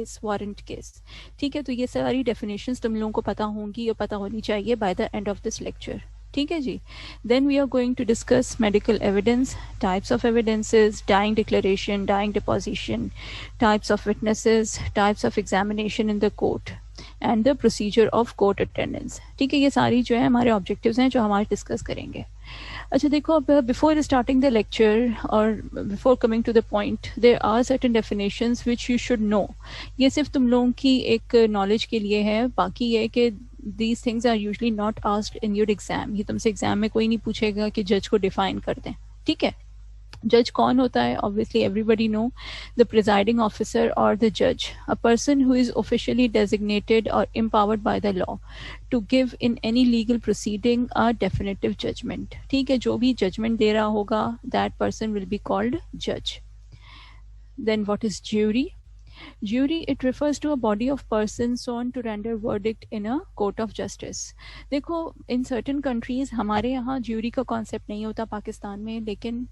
Case, warrant case. ठीक है, तो ये सारी डेफिनेशंस तुम लोगों को पता होंगी और पता होनी चाहिए by the end of this lecture. ठीक है जी। Then we are going to discuss medical evidence, types of evidences, dying declaration, dying deposition, types of witnesses, types of examination in the court and the procedure of court attendance. ठीक है, ये सारी जो है हमारे ऑब्जेक्टिव्स हैं जो हमारे डिस्कस करेंगे। अच्छा देखो, अब बिफोर स्टार्टिंग द लेक्चर और before coming to the point, there are certain definitions which you should know. ये सिर्फ तुम लोगों की एक नॉलेज के लिए है, बाकी ये कि these things are usually not asked in your exam. ये तुमसे एग्जाम में कोई नहीं पूछेगा कि जज को डिफाइन कर दें। ठीक है, जज कौन होता है? Obviously everybody know, the presiding officer और द जज, a person who is officially designated और empowered by the law to give in any legal proceeding a definitive judgment। ठीक है, जो भी जजमेंट दे रहा होगा, that person will be called judge। Then what is jury? Jury, it refers to a body of persons sworn to render verdict in a court of justice। देखो, in certain countries, हमारे यहाँ jury का concept नहीं होता पाकिस्तान में, लेकिन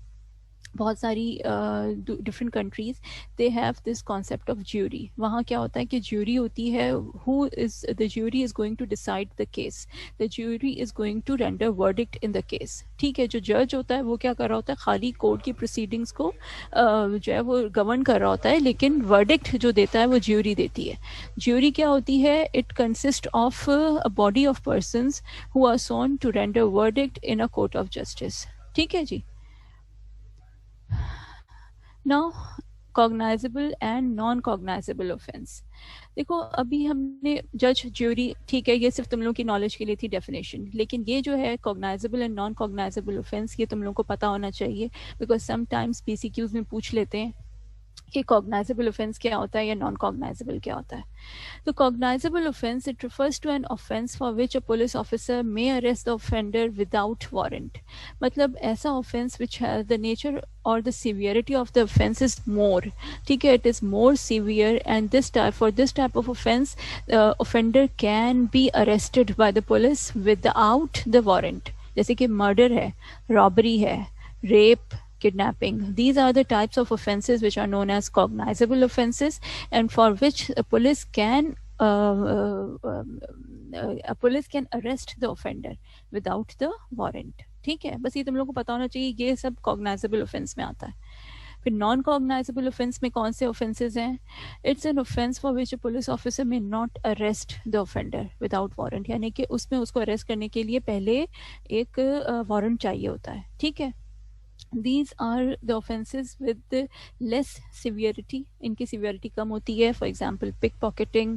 बहुत सारी different countries they have this concept of jury. वहाँ क्या होता है कि ज्यूरी होती है, who is the jury is going to decide the case, the jury is going to render verdict in the case. ठीक है, जो जज होता है वो क्या कर रहा होता है, खाली कोर्ट की प्रोसीडिंग्स को जो है वो गवर्न कर रहा होता है, लेकिन वर्डिक्ट जो देता है वो ज्यूरी देती है। ज्यूरी क्या होती है? It consist of a body of persons who are sworn to render verdict in a court of justice. ठीक है जी। Now, cognizable and non-cognizable offense। देखो, अभी हमने जज, ज्यूरी, ठीक है, ये सिर्फ तुम लोगों की नॉलेज के लिए थी डेफिनेशन, लेकिन ये जो है cognisable and non cognizable offence, ये तुम लोगों को पता होना चाहिए, बिकॉज समटाइम्स पीसीक्यूज में पूछ लेते हैं कि कॉग्नाइजेबल ऑफेंस क्या होता है या नॉन कॉग्नाइजेबल क्या होता है। तो cognizable offense, it refers to an offense for which a police officer may arrest the offender without warrant। मतलब ऐसा offense which has the nature or the severity of the offense is more, ठीक है, it is more severe, and for this type of offense the offender can be arrested by the police without the warrant। जैसे कि murder है, robbery है, rape, kidnapping, these are the types of offenses which are known as cognizable offenses, and for which a police can arrest the offender without the warrant। ठीक है, बस ये तुम लोग को पता होना चाहिए, ये सब cognizable offense में आता है। फिर नॉन कॉग्नाइजेबल ऑफेंस में कौन से ऑफेंसेस हैं? It's an offence for which a police officer may not arrest the offender without warrant, यानी कि उसमें उसको अरेस्ट करने के लिए पहले एक वारंट चाहिए होता है। ठीक है, these are the offenses with the less severity, इनकी severity कम होती है। For example, pickpocketing,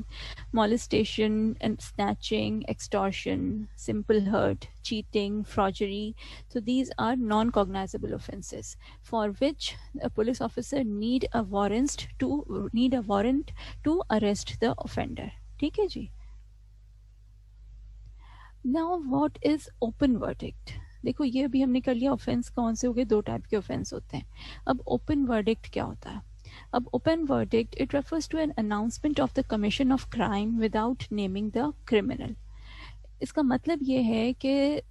molestation and snatching, extortion, simple hurt, cheating, forgery। So these are non-cognizable offenses for which a police officer need a warrant to arrest the offender। ठीक है जी। Now what is open verdict? देखो, ये अभी हमने कर लिया offence कौन से हो गए, दो टाइप के ऑफेंस होते हैं। अब ओपन वर्डिक्ट क्या होता है? अब open verdict, it refers to an announcement of the commission of crime without naming the criminal. इसका मतलब ये है कि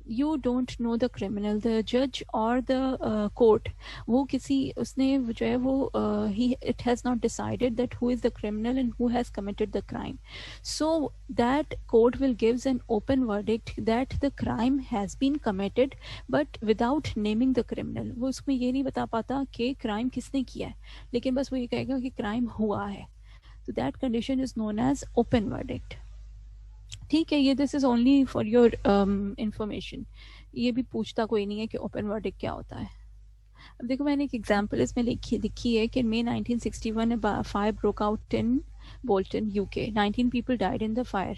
you don't know the criminal, the judge or the court, वो किसी उसने जो है वो it has not decided that who is the criminal and who has committed the crime, so that court will gives an open verdict that the crime has been committed but without naming the criminal। वो उसमें ये नहीं बता पाता कि crime किसने किया है, लेकिन बस वो ये कहेगा कि क्राइम हुआ है। तो that condition is known as open verdict। ठीक है, ये this is only for your information, ये भी पूछता कोई नहीं है कि ओपन वर्डिक्ट क्या होता है। अब देखो, मैंने एक एग्जांपल इसमें लिखी है कि May 1961 a fire broke out in Bolton, UK। 19 people died in the fire,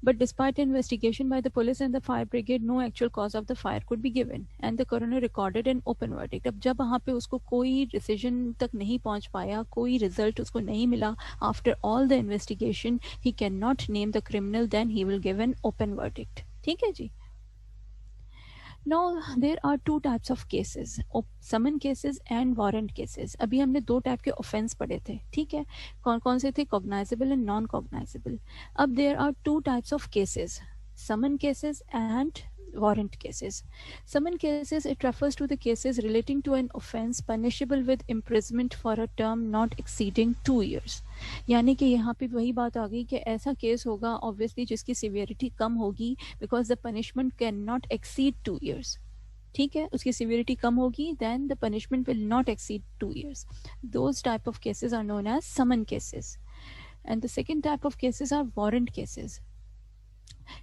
but despite investigation by the police and the fire brigade, no actual cause of the fire could be given, and the coroner recorded an open verdict। अब जब वहाँ पे उसको कोई decision तक नहीं पहुँच पाया, कोई रिजल्ट उसको नहीं मिला, after all the investigation he cannot name the criminal, then he will give an open verdict। ठीक है जी। Now there are two types of cases, summon cases and warrant cases। अभी हमने दो टाइप के ऑफेंस पढ़े थे। ठीक है, कौन कौन से थे? Cognisable and non cognisable. अब there are two types of cases, summon cases and warrant cases. Summon cases, it refers to the cases relating to an offense punishable with imprisonment for a term not exceeding 2 years. यानी कि यहाँ पे वही बात आ गई कि ऐसा case होगा ऑब्वियसली जिसकी सिवियरिटी कम होगी because the punishment can not exceed 2 years. ठीक है, उसकी सिवियरिटी कम होगी, then the punishment will not exceed 2 years. Those type of cases are known as summon cases. And the second type of cases are warrant cases.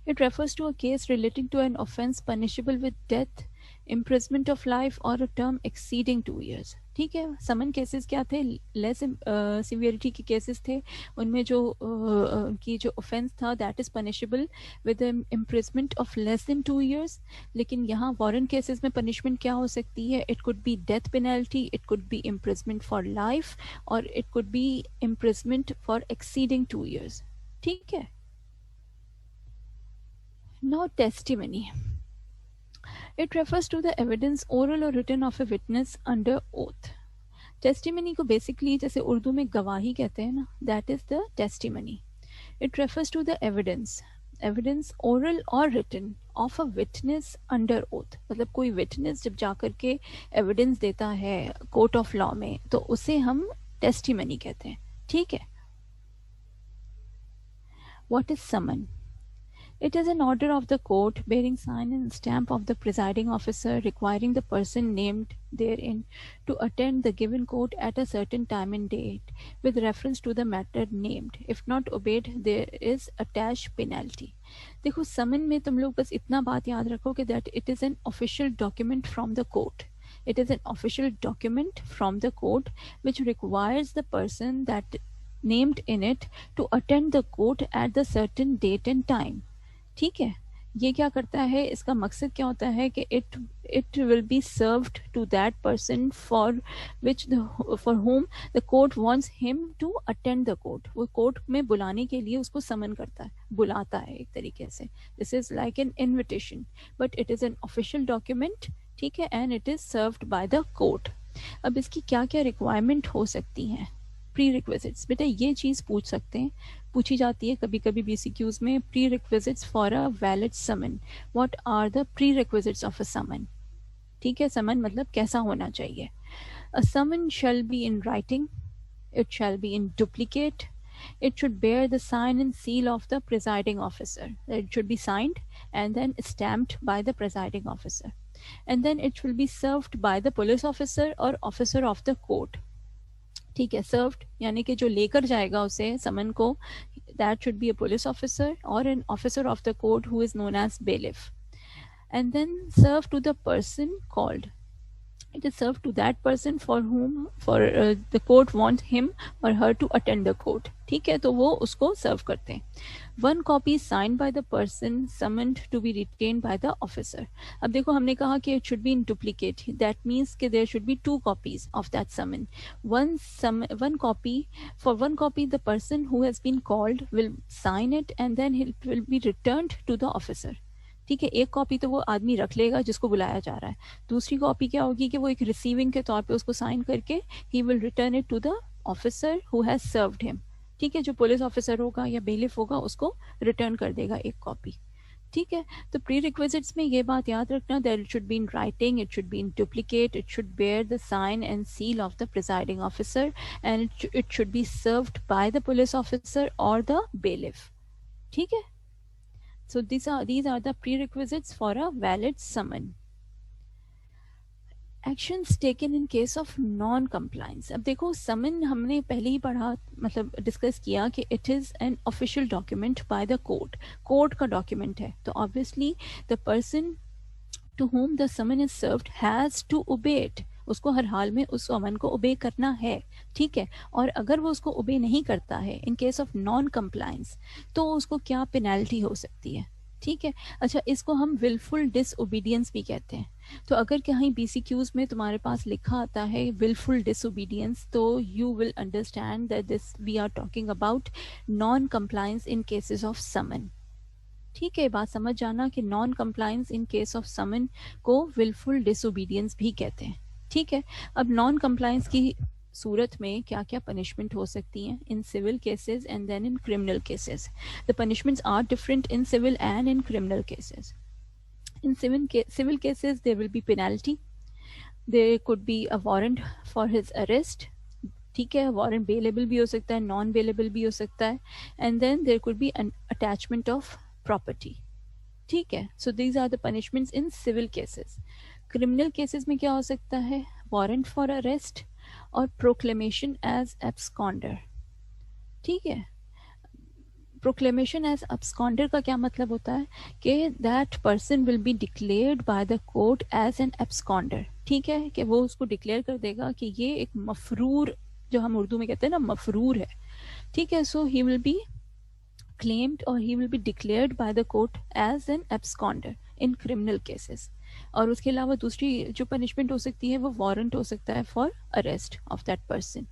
It refers to a case relating to an offense punishable with death, imprisonment of life or a term exceeding 2 years. ठीक है, समन cases क्या थे, less severity के cases थे, उनमें जो उनकी जो ऑफेंस था that is punishable with imprisonment of less than 2 years. लेकिन यहाँ वारंट केसेस में पनिशमेंट क्या हो सकती है, it could be death penalty, it could be imprisonment for life और it could be imprisonment for exceeding 2 years. ठीक है. Now testimony. It refers to the evidence oral or written of a witness under oath. Testimony को basically जैसे उर्दू में गवाही कहते हैं ना, that is the testimony. It refers to the evidence oral or written of a witness under oath. मतलब कोई witness जब जाकर के evidence देता है court of law में तो उसे हम testimony कहते हैं. ठीक है. What is summon? It is an order of the court bearing sign and stamp of the presiding officer requiring the person named therein to attend the given court at a certain time and date with reference to the matter named. If not obeyed, there is attached penalty. देखो summon में तुम लोग बस इतना बात याद रखो कि that it is an official document from the court. It is an official document from the court which requires the person that named in it to attend the court at the certain date and time. ठीक है, ये क्या करता है, इसका मकसद क्या होता है कि it will be served to that person for whom the court wants him to attend the court. वो कोर्ट में बुलाने के लिए उसको समन करता है, बुलाता है एक तरीके से. This is like an invitation, but it is an official document. ठीक है, and it is served by the court. अब इसकी क्या क्या रिक्वायरमेंट हो सकती हैं, प्री रिक्विजिट्स. बेटा ये चीज़ पूछ सकते हैं, पूछी जाती है कभी कभी BCQs में, prerequisites for a valid summon. What are the prerequisites of a summon. ठीक है, समन मतलब कैसा होना चाहिए. A summon shall be in writing, it shall be in duplicate, it should bear the sign and seal of the presiding officer. It should be signed and then stamped by the presiding officer, and then it will be served by the police officer or officer of the court. ठीक है, served यानी कि जो लेकर जाएगा उसे summon को, that should be a police officer और an officer of the court who is known as bailiff. And then served to the person called. It is served to that person for whom the court wants him or her to attend the court. ठीक है, तो वो उसको सर्व करते हैं. One copy signed by the person summoned to be retained by the officer. अब देखो हमने कहा कि it should be in duplicate. That means कि there should be 2 copies of that summon. One copy, for one copy the person who has been called will sign it and then it will be returned to the officer. ठीक है, एक copy तो वो आदमी रख लेगा जिसको बुलाया जा रहा है, दूसरी कॉपी क्या होगी कि वो एक रिसीविंग के तौर पे उसको साइन करके ही will return it to the officer who has served him. ठीक है, जो पुलिस ऑफिसर होगा या बेलिफ होगा उसको रिटर्न कर देगा एक कॉपी. ठीक है, तो प्री रिक्विजिट्स में ये बात याद रखना that it should be in writing, it should be in duplicate, it should bear the sign and seal of the presiding officer and it should be served by the police officer और the bailiff. ठीक है, so these are the prerequisites for a valid summon. Actions taken in case of non-compliance. अब देखो summon हमने पहले ही पढ़ा, मतलब discuss किया कि it is an official document by the court. Court का डॉक्यूमेंट है, तो obviously the person to whom the summon is served has to obey it. उसको हर हाल में उस समन को ओबे करना है. ठीक है, और अगर वो उसको ओबे नहीं करता है इन केस ऑफ नॉन कंप्लायंस तो उसको क्या पेनल्टी हो सकती है. ठीक है, अच्छा इसको हम विलफुल डिसओबीडियंस भी कहते हैं. तो अगर कहीं BCQs में तुम्हारे पास लिखा आता है विलफुल डिसओबीडियंस तो you will understand that this we are talking about non compliance in cases of summon. ठीक है, बात समझ जाना कि non compliance in case of summon को विलफुल डिसओबीडियंस भी कहते हैं. ठीक है, अब नॉन कंप्लायंस की सूरत में क्या क्या पनिशमेंट हो सकती हैं in civil cases and then in criminal cases. The punishments are different in civil and in criminal cases. In civil cases, there will be penalty. There could be a warrant for his arrest. ठीक है, warrant bailable भी हो सकता है, non bailable भी हो सकता है, and then there could be an attachment of property. ठीक है, so these are the punishments in civil cases. Criminal cases में क्या हो सकता है? वारंट फॉर अरेस्ट और प्रोक्लेमेशन एज एब्सकॉन्डर. ठीक है, प्रोक्लेमेशन एज एब्सकॉन्डर का क्या मतलब होता है कि that person will be declared by the court as an absconder. ठीक है, कि वो उसको डिक्लेयर कर देगा कि ये एक मफरूर, जो हम उर्दू में कहते हैं ना, मफरूर है. ठीक है, so he will be claimed or he will be declared by the court as an absconder in criminal cases. और उसके अलावा दूसरी जो पनिशमेंट हो सकती है वो वारंट हो सकता है for arrest of that person.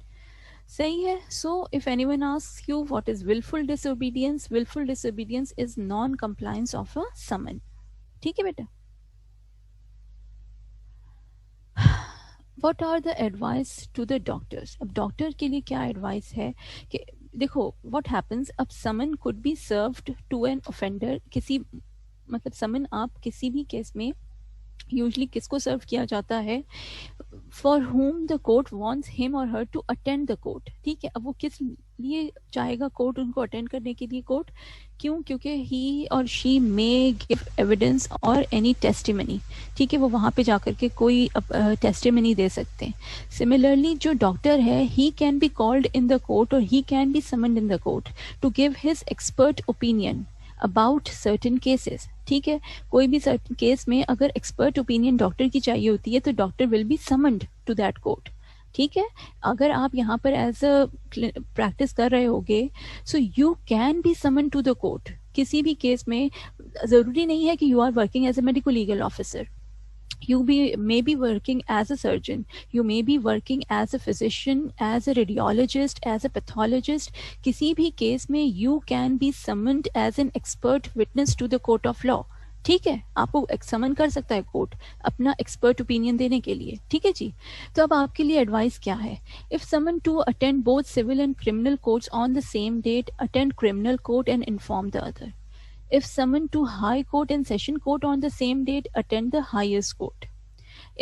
सही है. So if anyone asks you what is wilful disobedience is non compliance of a summon. ठीक है बेटा. What are the advice to the doctors? अब डॉक्टर के लिए क्या एडवाइस है कि देखो what happens, अब समन could be served to an offender. किसी मतलब समन आप किसी भी केस में यूजली किसको सर्व किया जाता है? For whom the court wants him or her to attend the court. ठीक है, अब वो किस लिए चाहेगा कोर्ट उनको अटेंड करने के लिए? कोर्ट क्यों? क्योंकि ही और शी मे गिव एविडेंस और एनी टेस्टिमनी. ठीक है, वो वहाँ पे जाकर के कोई टेस्टिमनी दे सकते हैं. सिमिलरली जो डॉक्टर है, he can be called in the court और he can be summoned in the court to give his expert opinion about certain cases. ठीक है, कोई भी सर्टेन केस में अगर एक्सपर्ट ओपिनियन डॉक्टर की चाहिए होती है तो doctor will be summoned to that court. ठीक है, अगर आप यहाँ पर एज अ प्रैक्टिस कर रहे होगे, so you can be summon to the court. किसी भी केस में जरूरी नहीं है कि you are working as a medico legal officer. may be working as a surgeon, you may be working as a physician, as a radiologist, as a pathologist. किसी भी case में you can be summoned as an expert witness to the court of law. ठीक है, आपको समन कर सकता है court अपना एक्सपर्ट ओपिनियन देने के लिए. ठीक है जी. तो अब आपके लिए एडवाइस क्या है? If summon to attend both civil and criminal courts on the same date, attend criminal court and inform the other. If summoned to High Court and Session Court on the same date, attend the highest court.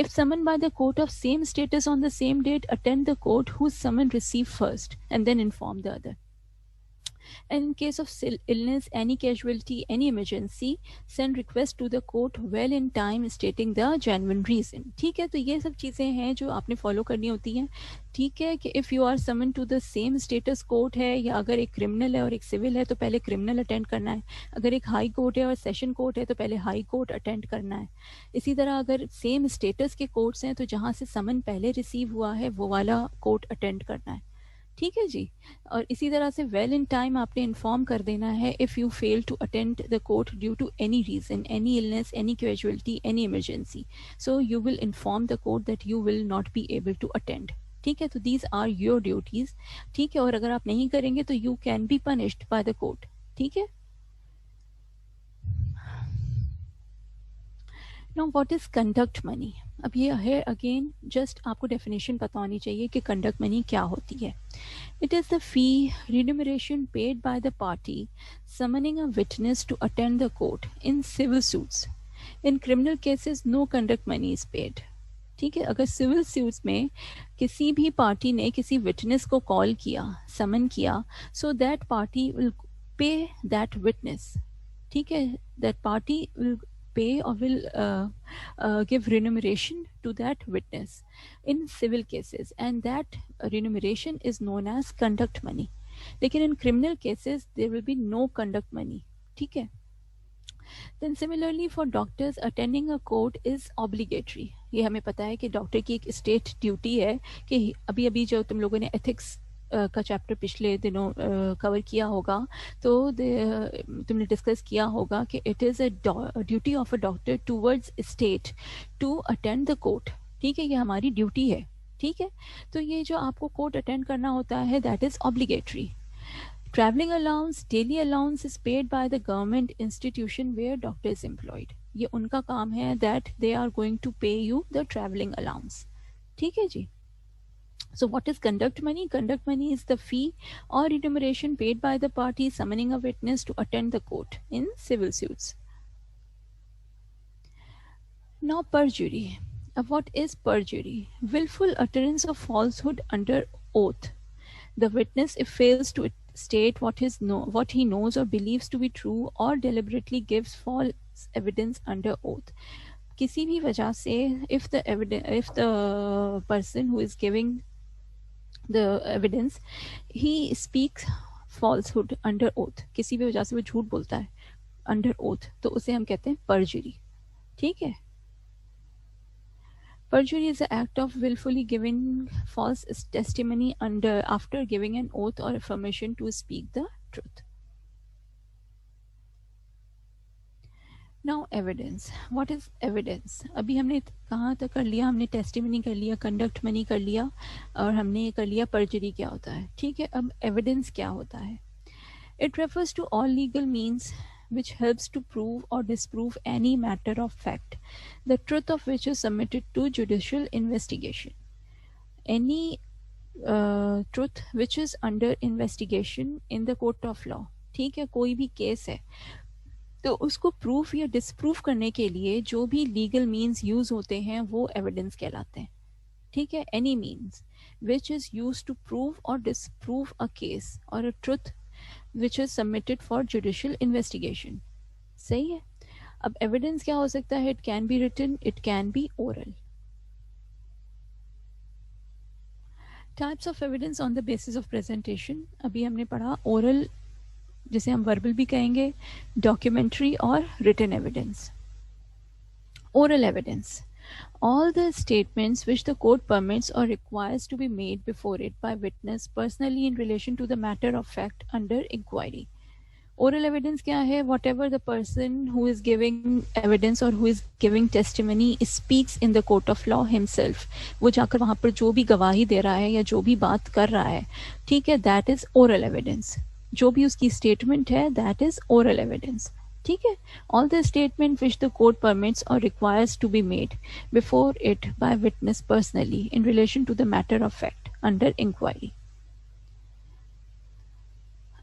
If summoned by the court of same status on the same date, attend the court whose summon received first and then inform the other. And in case of illness, any casualty, any emergency, send request to the court well in time stating the genuine reason. ठीक है, तो ये सब चीज़ें हैं जो आपने follow करनी होती हैं. ठीक है, कि if you are summon to the same status court है, या अगर एक क्रिमिनल है और एक सिविल है तो पहले क्रिमिनल अटेंड करना है. अगर एक हाई कोर्ट है और सेशन कोर्ट है तो पहले हाई कोर्ट अटेंड करना है. इसी तरह अगर सेम स्टेटस के कोर्ट्स हैं तो जहाँ से समन पहले रिसीव हुआ है वो वाला कोर्ट अटेंड करना है. ठीक है जी. और इसी तरह से वेल इन टाइम आपने इन्फॉर्म कर देना है if you fail to attend the court due to any reason, any illness, any casualty, any emergency. So you will inform the court that you will not be able to attend. ठीक है, तो these are your duties. ठीक है, और अगर आप नहीं करेंगे तो you can be punished bye the court. ठीक है. Now what is conduct money? अब ये है अगेन जस्ट आपको डेफिनेशन पता होनी चाहिए कि कंडक्ट मनी क्या होती है. It is the fee remuneration paid by the party summoning a witness to attend the court in civil suits. In criminal cases no conduct money is paid. ठीक है, अगर सिविल सूट्स में किसी भी party ने किसी विटनेस को call किया, समन किया, so that party will pay that witness. ठीक है, that party will pay or will give remuneration to that witness in civil cases, and that remuneration is known as conduct money. लेकिन in criminal cases there will be no conduct money. ठीक है. Then similarly for doctors, attending a court is obligatory. ये हमें पता है कि doctor की एक स्टेट ड्यूटी है कि अभी जो तुम लोगों ने एथिक्स का चैप्टर पिछले दिनों कवर किया होगा तो तुमने डिस्कस किया होगा कि it is a duty of a doctor towards state to attend the court. ठीक है, ये हमारी ड्यूटी है. ठीक है, तो ये जो आपको कोर्ट अटेंड करना होता है that is obligatory. Travelling allowance, daily allowance is paid by the government institution where doctor is employed. ये उनका काम है that they are going to pay you the travelling allowance. ठीक है जी. So what is conduct money? Conduct money is the fee or remuneration paid by the party summoning a witness to attend the court in civil suits. Now, perjury. What is perjury? Willful utterance of falsehood under oath. The witness, if fails to state what he knows or believes to be true, or deliberately gives false evidence under oath. किसी भी वजह से, if the person who is giving the evidence, he speaks falsehood under oath, किसी भी वजह से वो झूठ बोलता है under oath, तो उसे हम कहते हैं perjury. ठीक है. Perjury is the act of willfully giving false testimony after giving an oath or affirmation to speak the truth. Now, evidence. What is evidence? अभी हमने कहाँ तक कर लिया? हमने testimony कर लिया, conduct money कर लिया, और हमने कर लिया perjury क्या होता है. ठीक है. अब evidence क्या होता है? It refers to all legal means which helps to prove or disprove any matter of fact, the truth of which is submitted to judicial investigation. Any truth which is under investigation in the court of law. ठीक है. कोई भी case है तो उसको proof या डिसप्रूफ करने के लिए जो भी लीगल मीन्स यूज होते हैं वो एविडेंस कहलाते हैं. ठीक है. Any means which is use to prove और डिसप्रूव अ केस और a truth which is submitted for judicial investigation. सही है. अब एविडेंस क्या हो सकता है? It can be written, it can be oral. Types of evidence on the basis of presentation. अभी हमने पढ़ा ओरल, जिसे हम वर्बल भी कहेंगे, डॉक्यूमेंट्री और written evidence. Oral evidence. All the statements which the court permits or requires to be made before it by witness personally in relation to the matter of fact under inquiry. Oral evidence क्या है? Whatever the person who is giving evidence or who is giving testimony speaks in the court of law himself. वो जाकर वहाँ पर जो भी गवाही दे रहा है या जो भी बात कर रहा है, ठीक है, that is oral evidence. जो भी उसकी statement है, that is oral evidence. ठीक है. All the statement which the court permits or requires to be made before it by witness personally in relation to the matter of fact under inquiry.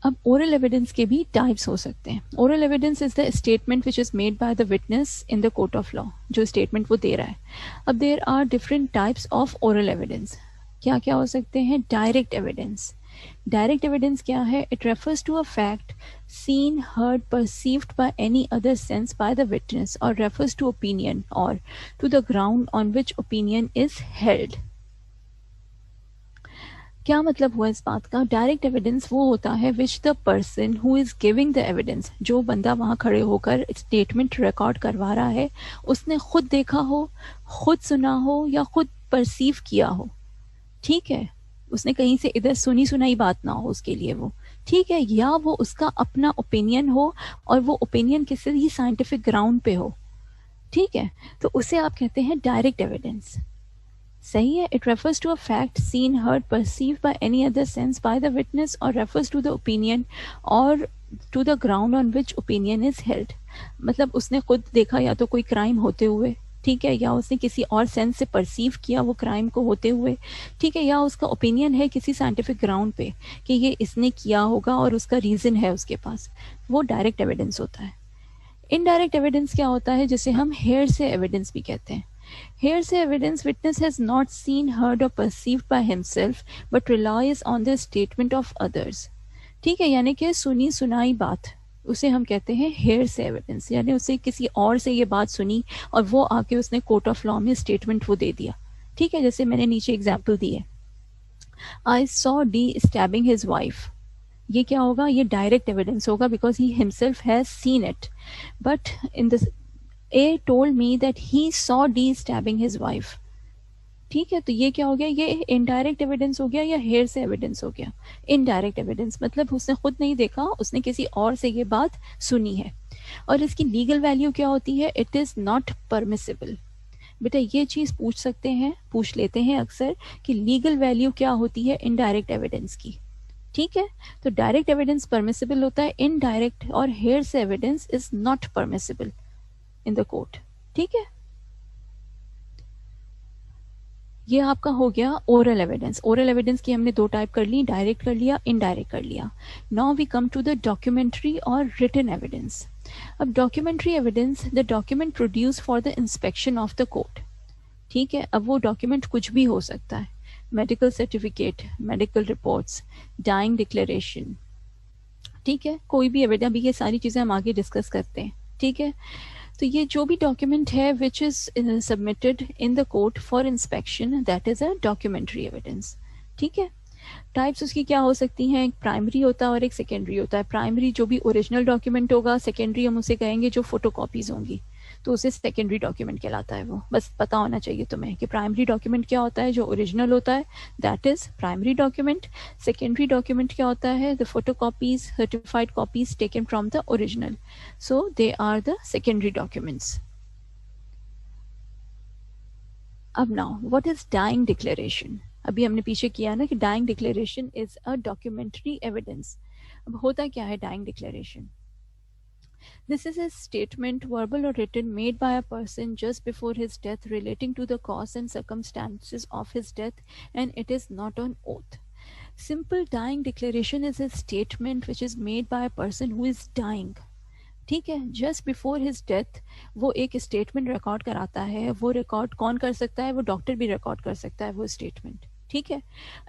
अब oral evidence के भी types हो सकते हैं. Oral evidence is the statement which is made by the witness in the court of law. जो statement वो दे रहा है. अब there are different types of oral evidence. क्या क्या हो सकते हैं? Direct evidence. Direct evidence क्या है? It refers to a fact seen, heard, perceived by any other sense by the witness, or refers to opinion or to the ground on which opinion is held. क्या मतलब हुआ इस बात का? Direct evidence वो होता है which the person who is giving the evidence, जो बंदा वहां खड़े होकर स्टेटमेंट रिकॉर्ड करवा रहा है, उसने खुद देखा हो, खुद सुना हो या खुद परसीव किया हो. ठीक है. उसने कहीं से इधर सुनी सुनाई बात ना हो उसके लिए वो. ठीक है. या वो उसका अपना ओपिनियन हो और वो ओपिनियन किसी ही साइंटिफिक ग्राउंड पे हो. ठीक है. तो उसे आप कहते हैं डायरेक्ट एविडेंस. सही है. It refers to a fact seen, heard, perceived by any other sense by the witness, और रेफर्स टू द ओपिनियन और to the ground on which opinion is held. मतलब उसने खुद देखा या तो कोई क्राइम होते हुए, ठीक है, या उसने किसी और सेंस से परसीव किया वो क्राइम को होते हुए, ठीक है, या उसका ओपिनियन है किसी साइंटिफिक ग्राउंड पे कि ये इसने किया होगा और उसका रीजन है उसके पास. वो डायरेक्ट एविडेंस होता है. इनडायरेक्ट एविडेंस क्या होता है? जिसे हम हेयरसे एविडेंस भी कहते हैं. Hearsay evidence, witness has not seen, heard or perceived by himself but relies on the statement of others. ठीक है. यानी कि सुनी सुनाई बात, उसे हम कहते हैं हेयरसे एविडेंस. यानी उसे किसी और से ये बात सुनी और वो आके उसने कोर्ट ऑफ लॉ में स्टेटमेंट वो दे दिया. ठीक है. जैसे मैंने नीचे एग्जाम्पल दी है, I saw D stabbing his wife. ये क्या होगा? ये डायरेक्ट एविडेंस होगा because he himself has seen it. But in this A told me that he saw D stabbing his wife. ठीक है. तो ये क्या हो गया? ये इनडायरेक्ट एविडेंस हो गया या हेयर से एविडेंस हो गया? Indirect evidence. मतलब उसने खुद नहीं देखा, उसने किसी और से ये बात सुनी है. और इसकी लीगल वैल्यू क्या होती है? It is not permissible. बेटा ये चीज पूछ सकते हैं, पूछ लेते हैं अक्सर कि लीगल वैल्यू क्या होती है इनडायरेक्ट एविडेंस की. ठीक है. तो डायरेक्ट एविडेंस परमिसिबल होता है, इनडायरेक्ट और हेयर से evidence is not permissible in the court. ठीक है. ये आपका हो गया ओरल एविडेंस। ओरल एविडेंस की हमने दो टाइप कर ली, डायरेक्ट कर लिया, इनडायरेक्ट कर लिया। Now we come to the documentary और रिटन एविडेंस। अब documentary evidence, the document produce for the inspection of the court. ठीक है, अब वो डॉक्यूमेंट कुछ भी हो सकता है, medical certificate, medical reports, dying declaration, ठीक है, कोई भी एविडेंस। अभी ये सारी चीज़ें हम आगे डिस्कस करते हैं। ठीक है, तो ये जो भी डॉक्यूमेंट है विच is submitted in the court for inspection, that is a documentary evidence. ठीक है, टाइप्स उसकी क्या हो सकती हैं, एक प्राइमरी होता है और एक सेकेंडरी होता है। प्राइमरी जो भी ओरिजिनल डॉक्यूमेंट होगा, सेकेंडरी हम उसे कहेंगे जो फोटोकॉपीज होंगी, तो उसे सेकेंडरी डॉक्यूमेंट कहलाता है। वो बस पता होना चाहिए तुम्हें कि प्राइमरी डॉक्यूमेंट क्या होता है, जो ओरिजिनल होता है that is primary document. Secondary document क्या होता है, the photocopies, certified copies taken from the original, so they are the secondary documents. अब now what is dying declaration. अभी हमने पीछे किया ना कि dying declaration is a documentary evidence. अब होता क्या है dying declaration? This is a statement, verbal or written, made by a person just before his death relating to the cause and circumstances of his death, and it is not on oath. Simple dying declaration is a statement which is made by a person who is dying. ठीक है, just before his death वो एक statement record कराता है। वो record कौन कर सकता है? वो डॉक्टर भी रिकॉर्ड कर सकता है वो स्टेटमेंट। ठीक है,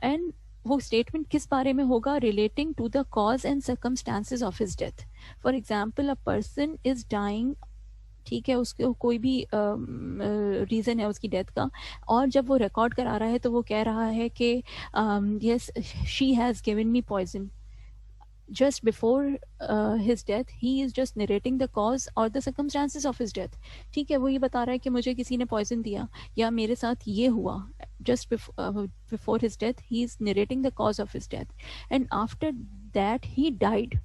एंड वो स्टेटमेंट किस बारे में होगा? Relating to the cause and circumstances of his death. For example, a person is dying, ठीक है, उसको कोई भी रीज़न है उसकी डेथ का, और जब वो रिकॉर्ड करा रहा है तो वो कह रहा है कि yes, she has given me poison just before his death. He is just narrating the cause or the circumstances of his death. ठीक है, वो ये बता रहा है कि मुझे किसी ने पॉइजन दिया या मेरे साथ ये हुआ। just before his death he is narrating the cause of his death, and after that he died.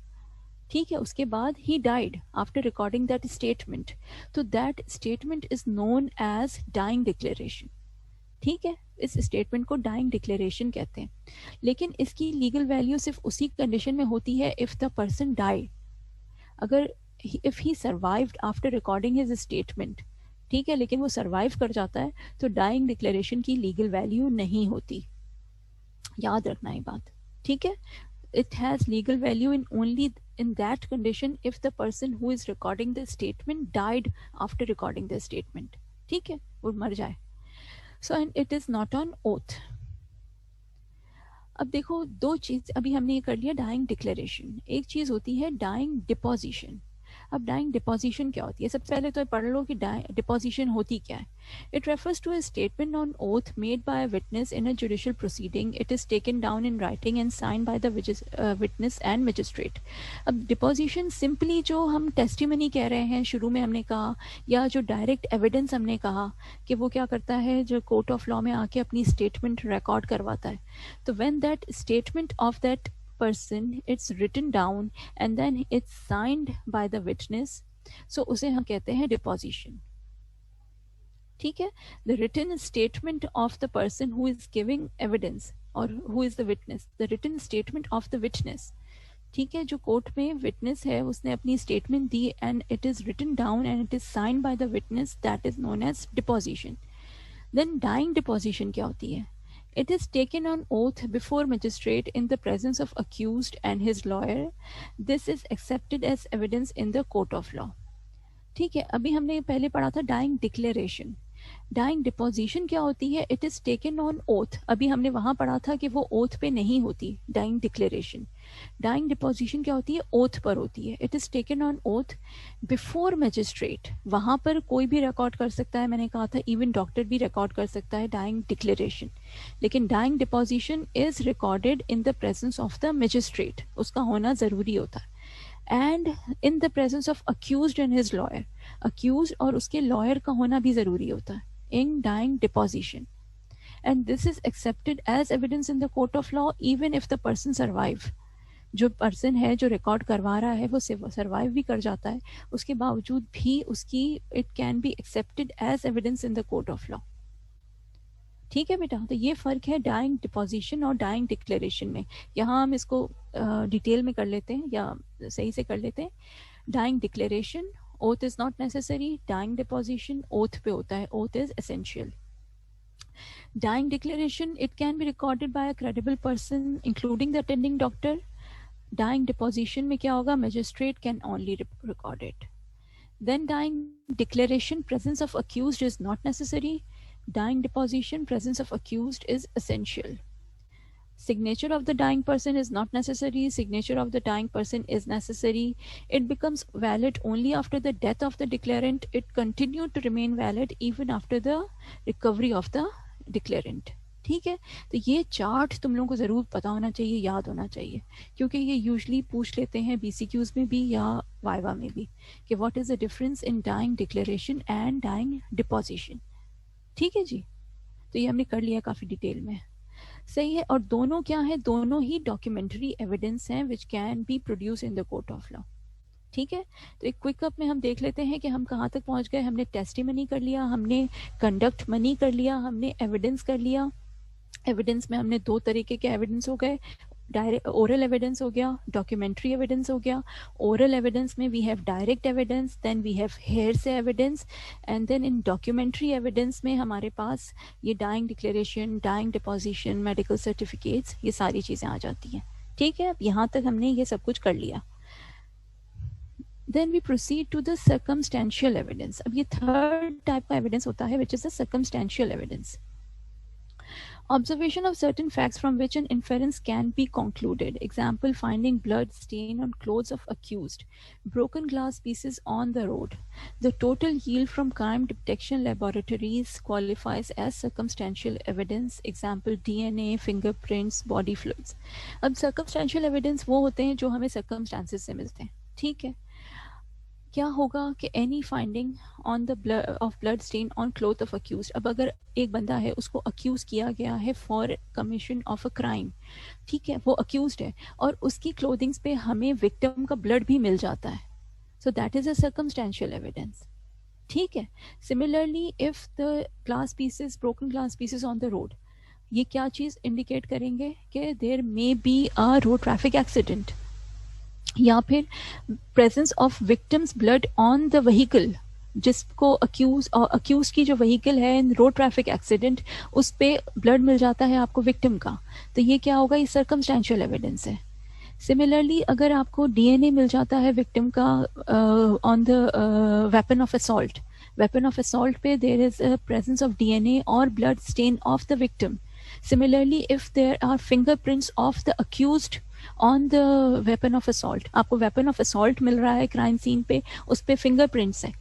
ठीक है, उसके बाद he died after recording that statement. तो that statement is known as dying declaration. ठीक है, इस स्टेटमेंट को dying declaration कहते हैं। लेकिन इसकी लीगल वैल्यू सिर्फ उसी कंडीशन में होती है इफ द पर्सन डाई। अगर if he survived after recording his statement, ठीक है, लेकिन वो सर्वाइव कर जाता है, तो डाइंग डिक्लेरेशन की लीगल वैल्यू नहीं होती। याद रखना ये बात। ठीक है, it has legal value in only in that condition if the person who is recording the statement died after recording the statement। ठीक है, वो मर जाए। So and it is not on oath. अब देखो, दो चीज अभी हमने ये कर लिया डाइंग डिक्लेरेशन। एक चीज होती है डाइंग डिपोजिशन। अब डाइंग डिपोजिशन क्या होती है? सबसे पहले तो पढ़ लो कि डिपोजिशन होती क्या है। It refers to a statement on oath made by a witness in a judicial proceeding. It is taken down in writing and sign by the witness and magistrate. अब डिपोजिशन सिंपली जो हम testimony कह रहे हैं, शुरू में हमने कहा, या जो डायरेक्ट एविडेंस हमने कहा कि वो क्या करता है, जो कोर्ट ऑफ लॉ में आके अपनी स्टेटमेंट रिकॉर्ड करवाता है। तो when that statement of that person, it's written down and then it's signed by the witness, so उसे हम कहते हैं deposition। ठीक है, the written statement of the person who is giving evidence or who is the witness, the written statement of the witness। ठीक है, जो court में विटनेस है उसने अपनी स्टेटमेंट दी and it is written down and it is signed by the witness, that is known as deposition. Then dying deposition क्या होती है? It is taken on oath before magistrate in the presence of accused and his lawyer. This is accepted as evidence in the court of law। ठीक है, अभी हमने पहले पढ़ा था डाइंग डिक्लेरेशन। डाइंग डिपोजिशन क्या होती है? It is taken on oath. अभी हमने वहां पढ़ा था कि वो ओथ पे नहीं होती डाइंग डिक्लेरेशन। डाइंग डिपोजिशन क्या होती है? ओथ पर होती है। It is taken on oath before magistrate. वहां पर कोई भी रिकॉर्ड कर सकता है, मैंने कहा था इवन डॉक्टर भी रिकॉर्ड कर सकता है डाइंग डिक्लेरेशन। लेकिन dying deposition is recorded in the presence of the magistrate, उसका होना जरूरी होता है। And in the presence of accused and his lawyer, accused और उसके लॉयर का होना भी जरूरी होता है in dying deposition. And this is accepted as evidence in the court of law even if the person survive. जो पर्सन है जो रिकॉर्ड करवा रहा है वो सर्वाइव भी कर जाता है, उसके बावजूद भी उसकी it can be accepted as evidence in the court of law. ठीक है बेटा, तो ये फर्क है डाइंग डिपोजिशन और डाइंग डिक्लेरेशन में। यहाँ हम इसको डिटेल में कर लेते हैं या सही से कर लेते हैं। Dying declaration, oath is not necessary. Dying deposition oath पे होता है, oath is essential. Dying declaration, it can be recorded by a credible person including the attending doctor. Dying deposition में क्या होगा, magistrate can only record it. Then dying declaration, presence of accused is not necessary. Dying deposition, presence of accused is essential. Signature of the dying person is not necessary. Signature of the dying person is necessary. It becomes valid only after the death of the declarant. It continued to remain valid even after the recovery of the declarant. ठीक है, तो ये chart तुम लोगों को ज़रूर पता होना चाहिए, याद होना चाहिए, क्योंकि ये यूजली पूछ लेते हैं BCQs में भी या वाइवा में भी कि what is the difference in dying declaration and dying deposition. ठीक है जी, तो ये हमने कर लिया काफ़ी डिटेल में. सही है. और दोनों क्या है, दोनों ही डॉक्यूमेंट्री एविडेंस हैं which can be produce in the court of law. ठीक है, तो एक क्विक अप में हम देख लेते हैं कि हम कहाँ तक पहुंच गए. हमने टेस्टिमनी कर लिया, हमने कंडक्ट मनी कर लिया, हमने एविडेंस कर लिया. एविडेंस में हमने दो तरीके के एविडेंस हो गए, डायरेक्ट ओरल एविडेंस हो गया, डॉक्यूमेंट्री एविडेंस हो गया. ओरल एविडेंस में we have direct evidence, then we have hearsay evidence, and then in documentary evidence में हमारे पास ये dying declaration, dying deposition, medical certificates, ये सारी चीज़ें आ जाती हैं. ठीक है, अब यहाँ तक हमने ये सब कुछ कर लिया. Then we proceed to the circumstantial evidence. अब ये थर्ड टाइप का एविडेंस होता है which is the circumstantial evidence. Observation of certain facts from which an inference can be concluded. Example, finding blood stain on clothes of accused, broken glass pieces on the road. The total yield from crime detection laboratories qualifies as circumstantial evidence. Example, DNA, fingerprints, body fluids. अब circumstantial evidence वो होते हैं जो हमें circumstances से मिलते हैं. ठीक है, क्या होगा कि any finding on the of blood stain on cloth of accuse. अब अगर एक बंदा है, उसको अक्यूज किया गया है for commission of a crime, ठीक है, वो अक्यूज्ड है और उसकी क्लोथिंग्स पे हमें विक्टिम का ब्लड भी मिल जाता है, so that is a circumstantial evidence. ठीक है. Similarly if the glass pieces, broken glass pieces on the road, ये क्या चीज इंडिकेट करेंगे कि there may be a road traffic accident, या फिर presence of victim's blood on the vehicle, जिसको अक्यूज की जो व्हीकल है इन रोड ट्रैफिक एक्सीडेंट, उस पे ब्लड मिल जाता है आपको विक्टिम का, तो ये क्या होगा, ये सर्कमस्टेंशियल एविडेंस है. सिमिलरली अगर आपको डीएनए मिल जाता है विक्टिम का on the weapon of assault, weapon of assault पे there is a presence of DNA और blood stain of the victim. Similarly, if there are fingerprints of the accused on the weapon of assault, आपको weapon of assault मिल रहा है crime scene पे, उस पे fingerprints है,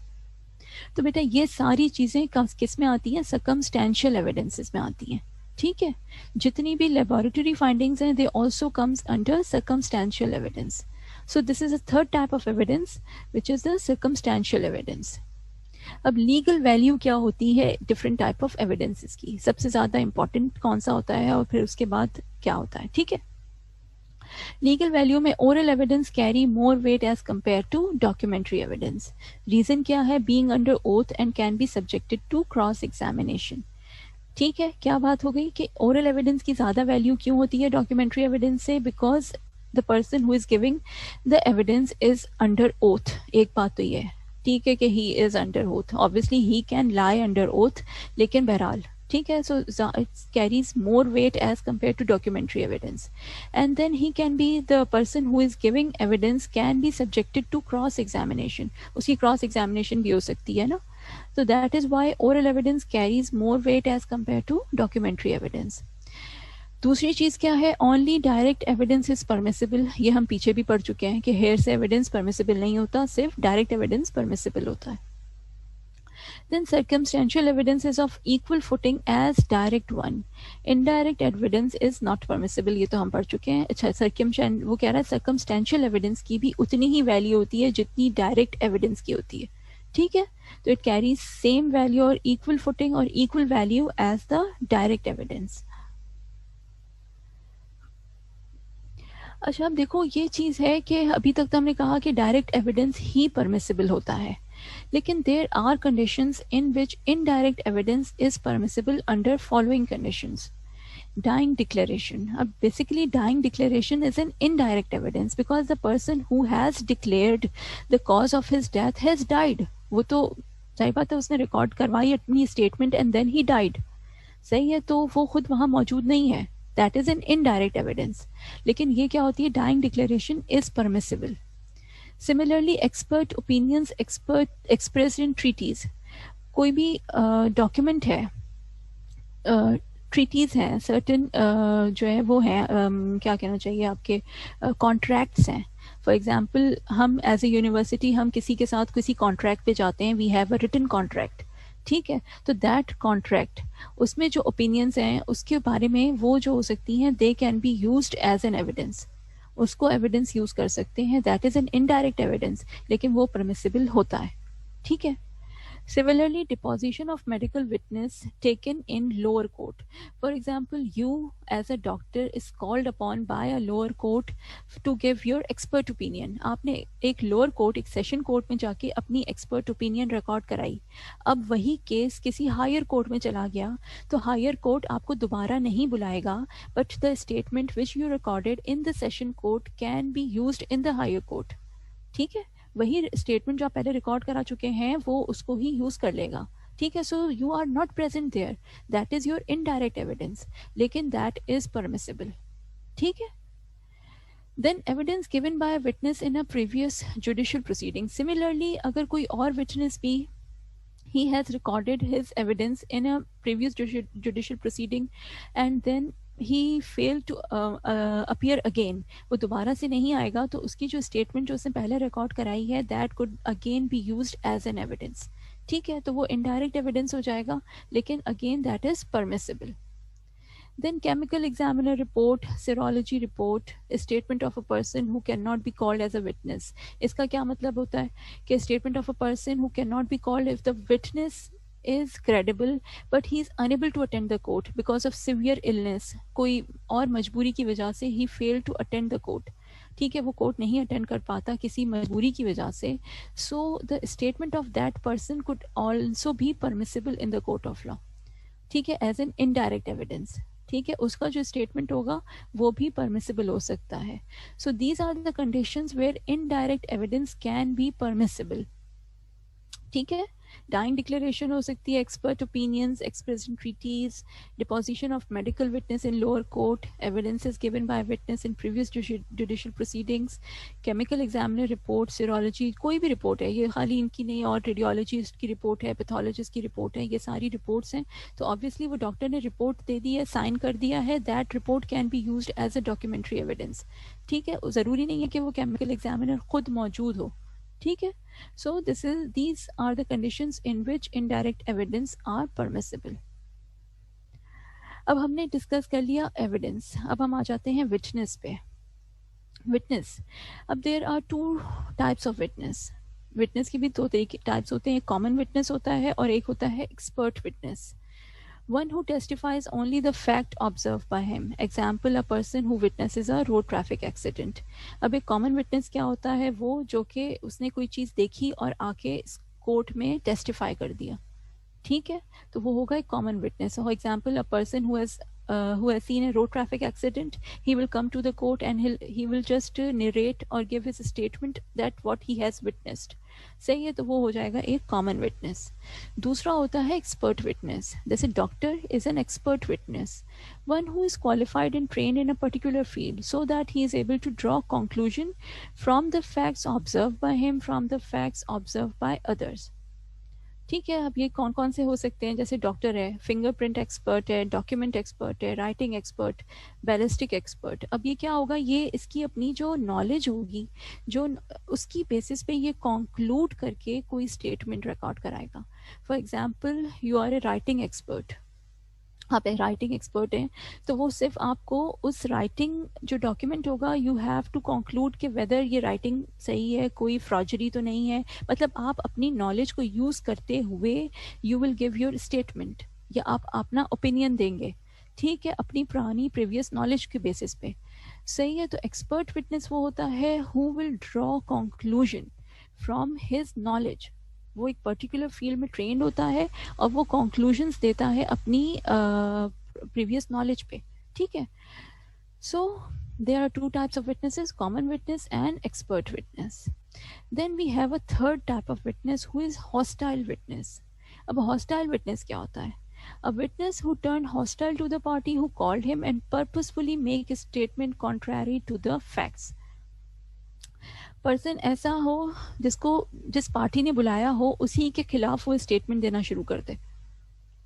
तो बेटा ये सारी चीजें किस में आती हैं, सर्कमस्टेंशियल एविडेंसेस में आती हैं. ठीक है, जितनी भी लेबोरेटरी फाइंडिंग्स हैं, they also comes under circumstantial evidence. So this is a third type of evidence which is the circumstantial evidence. अब लीगल वैल्यू क्या होती है डिफरेंट टाइप ऑफ एविडेंसेस की, सबसे ज्यादा इंपॉर्टेंट कौन सा होता है और फिर उसके बाद क्या होता है. ठीक है, लीगल वैल्यू में oral evidence carry more weight as compare to documentary evidence. Reason क्या है, being under oath and can be subjected to cross examination. ठीक है, क्या बात हो गई कि ओरल एविडेंस की ज्यादा वैल्यू क्यों होती है डॉक्यूमेंट्री एविडेंस से, because the person who is giving the evidence is under oath. एक बात तो ये है, ठीक है, कि he is under oath, obviously he can lie under oath, लेकिन बहरहाल ठीक है, so it carries more weight as compare to documentary evidence. And then he can be, the person who is giving evidence can be subjected to cross examination, उसकी cross examination भी हो सकती है ना. So that is why oral evidence carries more weight as compared to documentary evidence. दूसरी चीज क्या है, only direct evidence is permissible. ये हम पीछे भी पढ़ चुके हैं कि हेयर से एविडेंस परमिसिबल नहीं होता, सिर्फ डायरेक्ट एविडेंस परमिसिबल होता है. Then circumstantial evidence is of equal footing as direct one. Indirect evidence is not permissible, ये तो हम पढ़ चुके हैं. अच्छा, वो कह रहा है circumstantial evidence की भी उतनी ही वैल्यू होती है जितनी डायरेक्ट एविडेंस की होती है. ठीक है, तो इट कैरीज सेम वैल्यू और इक्वल फुटिंग और equal value as the direct evidence. अच्छा, अब देखो ये चीज है कि अभी तक तो हमने कहा कि डायरेक्ट एविडेंस ही परमिसिबल होता है, लेकिन there are conditions in which indirect evidence is permissible under following conditions. Dying declaration. Basically, dying declaration is an indirect evidence because the person who has declared the cause of his death has died. वो तो सही बात है, उसने record करवाई अपनी statement and then he died. सही है, तो वो खुद वहाँ मौजूद नहीं है, that is an indirect evidence. लेकिन ये क्या होती है, dying declaration is permissible. Similarly expert opinions expressed in treaties, कोई भी डॉक्यूमेंट है, ट्रीटीज हैं, सर्टन जो है वो है, क्या कहना चाहिए, आपके कॉन्ट्रैक्ट्स हैं। फॉर एग्जाम्पल हम एज ए यूनिवर्सिटी हम किसी के साथ किसी कॉन्ट्रैक्ट पे जाते हैं, we have a written contract, ठीक है। तो दैट कॉन्ट्रैक्ट, उसमें जो ओपिनियंस हैं उसके बारे में वो जो हो सकती हैं, they can be used as an evidence, उसको एविडेंस यूज कर सकते हैं, that is an indirect evidence, लेकिन वो परमिसिबल होता है, ठीक है। Similarly, deposition of medical witness taken in lower court. For example, you as a doctor is called upon by a lower court to give your expert opinion. आपने एक lower court, एक session court में जाके अपनी expert opinion record कराई। अब वही case किसी higher court में चला गया, तो higher court आपको दोबारा नहीं बुलाएगा, but the statement which you recorded in the session court can be used in the higher court. ठीक है, वही स्टेटमेंट जो आप पहले रिकॉर्ड करा चुके हैं वो उसको ही यूज कर लेगा, ठीक है। So you are not present there, that is your indirect evidence, लेकिन दैट इज परमिसिबल, ठीक है। Then evidence given by witness in a previous judicial proceeding. Similarly अगर कोई और विटनेस भी, he has recorded his evidence in a previous judicial proceeding and then he failed to appear again, वो दोबारा से नहीं आएगा, तो उसकी जो स्टेटमेंट जो उसने पहले रिकॉर्ड कराई है that could again be used as an evidence, ठीक है। तो वो indirect evidence हो जाएगा, लेकिन again that is permissible. Then chemical examiner report, serology report, a statement of a person who cannot be called as a witness. इसका क्या मतलब होता है कि statement of a person who cannot be called if the witness is credible but he is unable to attend the court because of severe illness, कोई और मजबूरी की वजह से he failed to attend the court, ठीक है, वो court नहीं अटेंड कर पाता किसी मजबूरी की वजह से, so the statement of that person could also be permissible in the court of law, ठीक है, एज एन इनडायरेक्ट एविडेंस, ठीक है, उसका जो स्टेटमेंट होगा वो भी परमिसिबल हो सकता है। So these are the conditions where indirect evidence can be permissible, ठीक है। डाइंग डिक्लेरेशन हो सकती है, expert opinions expressed in treaties, deposition of medical witness in lower court, evidences given by witness in previous judicial proceedings, chemical examiner report, serology, कोई भी report है, ये खाली इनकी नहीं, और रेडियोलॉजिस्ट की रिपोर्ट है, पैथोलॉजिस्ट की रिपोर्ट है, ये सारी रिपोर्ट्स हैं। तो ऑब्वियसली वो डॉक्टर ने रिपोर्ट दे दी है, साइन कर दिया है, that report can be used as a documentary evidence, ठीक है। ज़रूरी नहीं है कि वो केमिकल एग्जामिनर खुद मौजूद हो, ठीक है। So these are the conditions in which indirect evidence are permissible. अब हमने डिस्कस कर लिया एविडेंस, अब हम आ जाते हैं विटनेस पे। विटनेस, अब there are two types of witness. Witness की भी दो तरीके टाइप्स होते हैं, एक कॉमन विटनेस होता है और एक होता है expert witness. One who testifies only the fact observed by him. Example, a person who witnesses a road traffic accident. अब एक common witness क्या होता है, वो जो कि उसने कोई चीज़ देखी और आके कोर्ट में टेस्टिफाई कर दिया, ठीक है, तो वो होगा एक common witness. For example, a person who has seen a road traffic accident, he will come to the court and he will just narrate or give his statement that what he has witnessed, सही है, तो वो हो जाएगा एक common witness. दूसरा होता है एक्सपर्ट विटनेस, जैसे doctor is an expert witness, one who is qualified and trained in a particular field so that he is able to draw conclusion from the facts observe by him, from the facts observe by others, ठीक है। अब ये कौन कौन से हो सकते हैं, जैसे डॉक्टर है, फिंगरप्रिंट एक्सपर्ट है, डॉक्यूमेंट एक्सपर्ट है, राइटिंग एक्सपर्ट, बैलिस्टिक एक्सपर्ट। अब ये क्या होगा, ये इसकी अपनी जो नॉलेज होगी, जो उसकी बेसिस पे ये कंक्लूड करके कोई स्टेटमेंट रिकॉर्ड कराएगा। For example, you are a writing expert, आप एक राइटिंग एक्सपर्ट हैं, तो वो सिर्फ आपको उस राइटिंग जो डॉक्यूमेंट होगा, यू हैव टू कंक्लूड कि वेदर ये राइटिंग सही है, कोई फ्रॉजरी तो नहीं है, मतलब आप अपनी नॉलेज को यूज़ करते हुए you will give your statement, या आप अपना ओपिनियन देंगे, ठीक है, अपनी पुरानी प्रीवियस नॉलेज के बेसिस पे, सही है। तो एक्सपर्ट विटनेस वो होता है who will draw conclusion from his knowledge, वो एक पर्टिकुलर फील्ड में ट्रेंड होता है और वो कंक्लूजन्स देता है अपनी प्रीवियस नॉलेज पे, ठीक है। So there are two types of witnesses, common witness and expert witness. Then we have a third type of witness who is hostile witness. अब हॉस्टाइल विटनेस क्या होता है, A witness who turned hostile to the party who called him and purposefully make a statement contrary to the facts. Person ऐसा हो जिसको जिस party ने बुलाया हो उसी के खिलाफ वो स्टेटमेंट देना शुरू कर दे.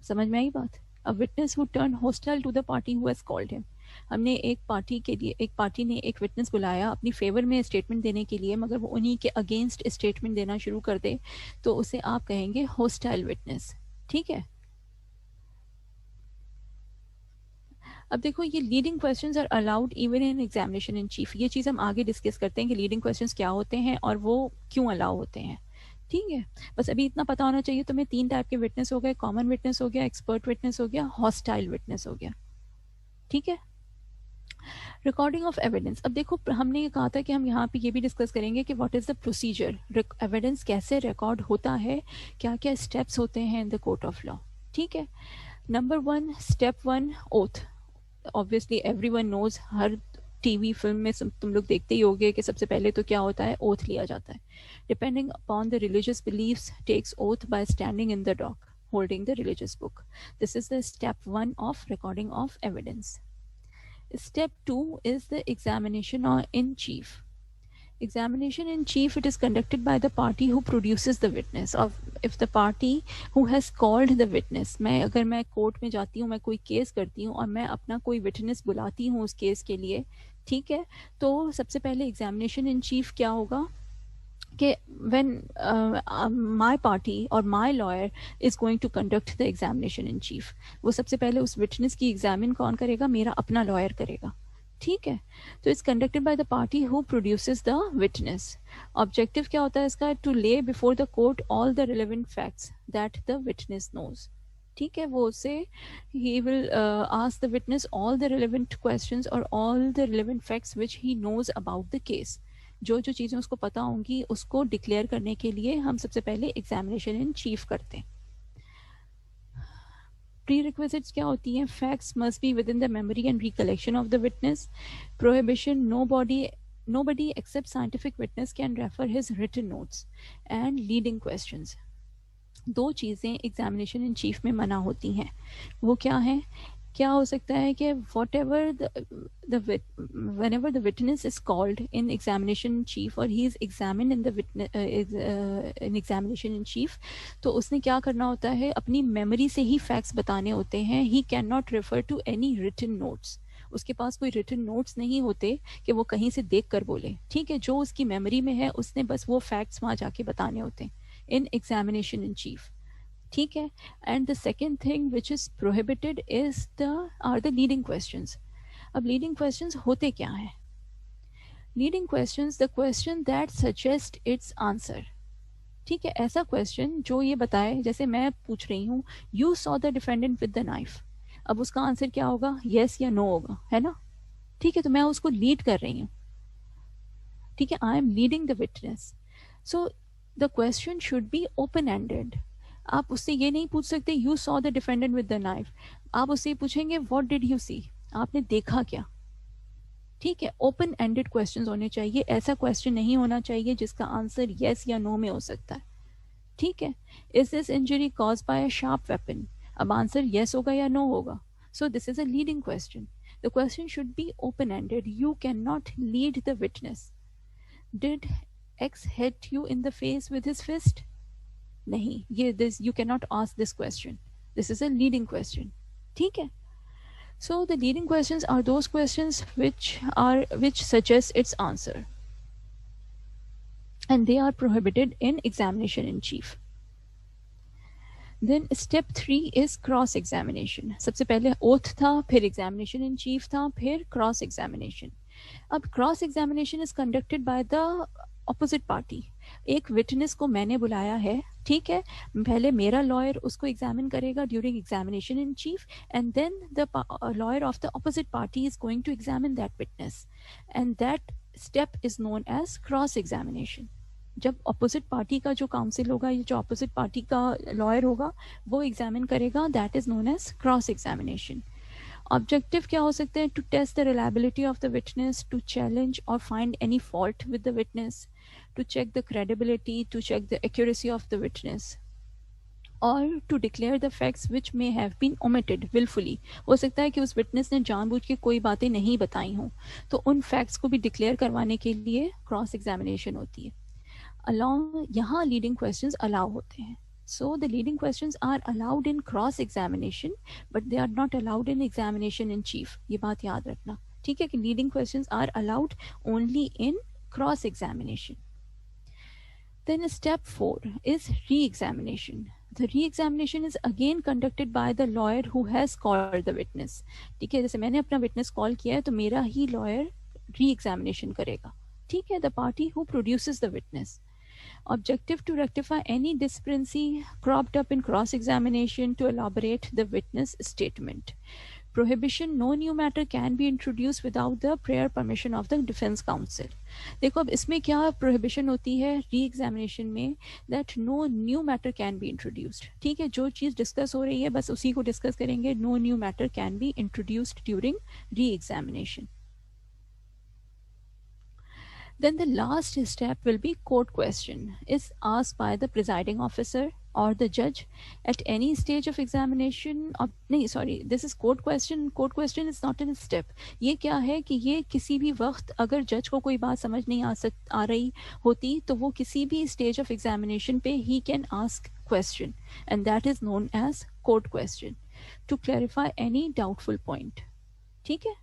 समझ में आई बात? A witness who turn hostile to the party who has called him. हमने एक पार्टी ने एक विटनेस बुलाया अपनी फेवर में स्टेटमेंट देने के लिए, मगर वो उन्हीं के अगेंस्ट स्टेटमेंट देना शुरू कर दे तो उसे आप कहेंगे हॉस्टाइल विटनेस. ठीक है. अब देखो, ये leading questions are allowed even in examination in chief. ये चीज़ हम आगे डिस्कस करते हैं कि लीडिंग क्वेश्चंस क्या होते हैं और वो क्यों अलाउ होते हैं. ठीक है. बस अभी इतना पता होना चाहिए तुम्हें. 3 टाइप के विटनेस हो गए. कॉमन विटनेस हो गया, एक्सपर्ट विटनेस हो गया, हॉस्टाइल विटनेस हो गया. ठीक है. Recording of evidence. अब देखो, हमने ये कहा था कि हम यहाँ पे ये भी डिस्कस करेंगे कि what is the procedure, evidence कैसे रिकॉर्ड होता है, क्या क्या स्टेप्स होते हैं in the court of law. ठीक है. Number 1, step 1, oath. Obviously everyone knows, हर टीवी फिल्म में तुम लोग देखते ही होगे कि सबसे पहले तो क्या होता है, ओथ लिया जाता है. Depending upon the religious beliefs takes oath by standing in the dock holding the religious book. This is the step 1 of recording of evidence. Step 2 is the examination in chief. Examination in chief, it is conducted by the party who produces the witness. Of if the party who has called the witness, अगर मैं court में जाती हूँ, मैं कोई case करती हूँ और मैं अपना कोई विटनेस बुलाती हूँ उस केस के लिए, ठीक है, तो सबसे पहले एग्जामिनेशन इन चीफ क्या होगा कि when my party or my lawyer is going to conduct the examination in chief, वो सबसे पहले उस विटनेस की एग्जामिन कौन करेगा? मेरा अपना लॉयर करेगा. ठीक है. तो it's conducted by the party who produces the witness. Objective क्या होता है इसका? To lay before the court all the relevant facts that the witness knows. ठीक है. वो उसे he will ask the witness all the relevant questions और all the relevant facts which he knows about the case. जो जो चीज़ें उसको पता होंगी उसको डिक्लेयर करने के लिए हम सबसे पहले एग्जामिनेशन इन चीफ करते हैं. प्री रिक्विजिट्स क्या होती हैं? Facts must be with in the memory and recollection of the witness. Prohibition, nobody except scientific witness can refer his written notes. and leading questions. 2 चीज़ें एग्जामिनेशन इन चीफ में मना होती हैं. वो क्या है? क्या हो सकता है कि whenever the witness is called in examination in chief or he is examined in the in examination in chief, तो उसने क्या करना होता है? अपनी मेमोरी से ही फैक्ट्स बताने होते हैं. he cannot refer to any written notes. उसके पास कोई रिटन नोट्स नहीं होते कि वो कहीं से देख कर बोले. ठीक है. जो उसकी मेमोरी में है उसने बस वो फैक्ट्स वहाँ जाके बताने होते हैं इन एग्जामिनेशन इन चीफ. ठीक है. And the second thing which is prohibited is are the leading questions. अब लीडिंग क्वेश्चंस होते क्या हैं? Leading questions, the question that suggest its answer. ठीक है. ऐसा क्वेश्चन जो ये बताए, जैसे मैं पूछ रही हूँ, you saw the defendant with the knife. अब उसका आंसर क्या होगा? येस या नो होगा, है ना? ठीक है. तो मैं उसको लीड कर रही हूँ. ठीक है. I am leading the witness. So the question should be open ended. आप उससे ये नहीं पूछ सकते you saw the defendant with the knife. आप उससे पूछेंगे व्हाट डिड यू सी, आपने देखा क्या. ठीक है. ओपन एंडेड क्वेश्चंस होने चाहिए. ऐसा क्वेश्चन नहीं होना चाहिए जिसका आंसर येस या नो में हो सकता है. ठीक है. Is this injury cause by a sharp weapon. अब आंसर येस होगा या नो होगा. So this is a leading question. The question should be open ended. You can not lead the witness. Did X hit you in the face with his fist? नहीं, ये this you can not ask this question. This is a leading question. ठीक है. So the leading questions are those questions which suggest its answer, and they are prohibited in examination in chief. Then step 3 is cross examination. सबसे पहले oath था, फिर examination in chief था, फिर cross examination. अब cross examination is conducted by the opposite party. एक witness को मैंने बुलाया है. ठीक है. पहले मेरा लॉयर उसको एग्जामिन करेगा during examination in chief, and then the lawyer of the opposite party is going to examine that witness, and that step is known as cross examination. जब अपोजिट पार्टी का जो काउंसिल होगा या जो opposite party का lawyer होगा वो examine करेगा, that is known as cross examination. Objective क्या हो सकते हैं? To test the reliability of the witness, to challenge और find any fault with the witness, to check the credibility, to check the accuracy of the witness, और to declare the facts which may have been omitted wilfully. हो सकता है कि उस witness ने जानबूझ के कोई बातें नहीं बताई हों, तो उन फैक्ट्स को भी डिक्लेयर करवाने के लिए क्रॉस एग्जामिनेशन होती है। अलॉन्ग यहाँ लीडिंग क्वेश्चंस अलाउ होते हैं। So the leading questions are allowed in cross examination, but they are not allowed in examination in chief. ये बात याद रखना, ठीक है, कि leading questions are allowed only in cross examination. Then step 4 is re-examination. The re-examination is again conducted by the lawyer who has called the witness. ठीक है, जैसे मैंने अपना witness call किया है तो मेरा ही lawyer re-examination करेगा, ठीक है, the party who produces the witness. Objective to rectify any discrepancy cropped up in cross-examination to elaborate the witness statement. Prohibition: no new matter can be introduced without the prior permission of the defense counsel. देखो अब इसमें क्या prohibition होती है re-examination में, that no new matter can be introduced. ठीक है, जो चीज़ discuss हो रही है बस उसी को discuss करेंगे. No new matter can be introduced during re-examination. Then the last step will be court question is asked by the presiding officer or the judge at any stage of examination. नहीं sorry, this is court question. Court question is not in a step. ये क्या है कि ये किसी भी वक्त अगर जज को कोई बात समझ नहीं आ रही होती तो वो किसी भी stage of examination पे he can ask question, and that is known as court question to clarify any doubtful point. ठीक है,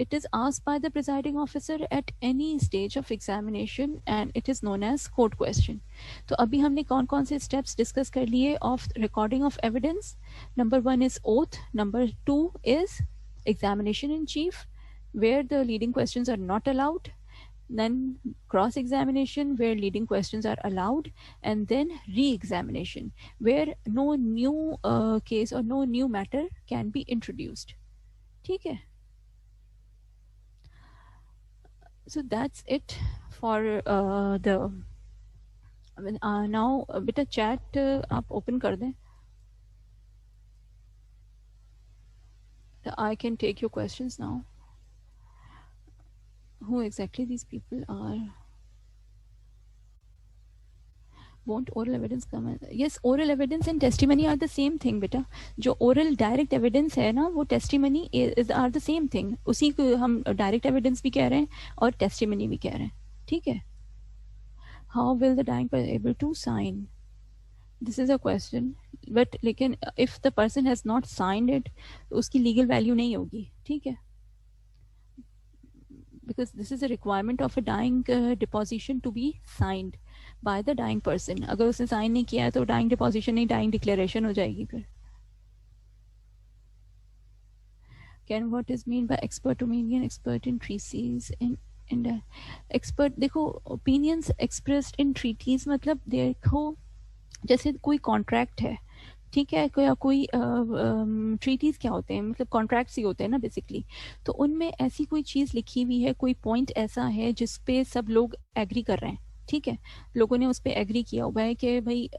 it is asked by the presiding officer at any stage of examination and it is known as court question. तो अभी हमने कौन कौन से steps discuss कर लिए of recording of evidence. Number 1 is oath. Number 2 is examination in chief where the leading questions are not allowed. Then cross examination where leading questions are allowed, and then re-examination where no new case or no new matter can be introduced. ठीक है, so that's it for the now beta chat आप open कर दें. I can take your questions now. Who exactly these people are? Won't oral evidence come in? Yes, oral evidence and testimony are the same thing बेटा. जो oral direct evidence है ना वो testimony are the same thing. उसी को हम direct evidence भी कह रहे हैं और testimony भी कह रहे हैं, ठीक है. How will the dying person able to sign? This is a question. But लेकिन if the person has not signed it उसकी legal value नहीं होगी, ठीक है. Because this is a requirement of a dying deposition to be signed by the dying person. अगर उसने sign नहीं किया है तो dying deposition नहीं dying declaration हो जाएगी फिर. Can what is mean by expert opinion? Expert in treatise in expert देखो opinions expressed in treatise मतलब देखो जैसे कोई कॉन्ट्रैक्ट है, ठीक है, कोई ट्रीटीज क्या होते हैं मतलब कॉन्ट्रैक्ट्स ही होते हैं ना बेसिकली. तो उनमें ऐसी कोई चीज़ लिखी हुई है, कोई पॉइंट ऐसा है जिस पे सब लोग एग्री कर रहे हैं, ठीक है, लोगों ने उस पर एग्री किया हुआ है कि भाई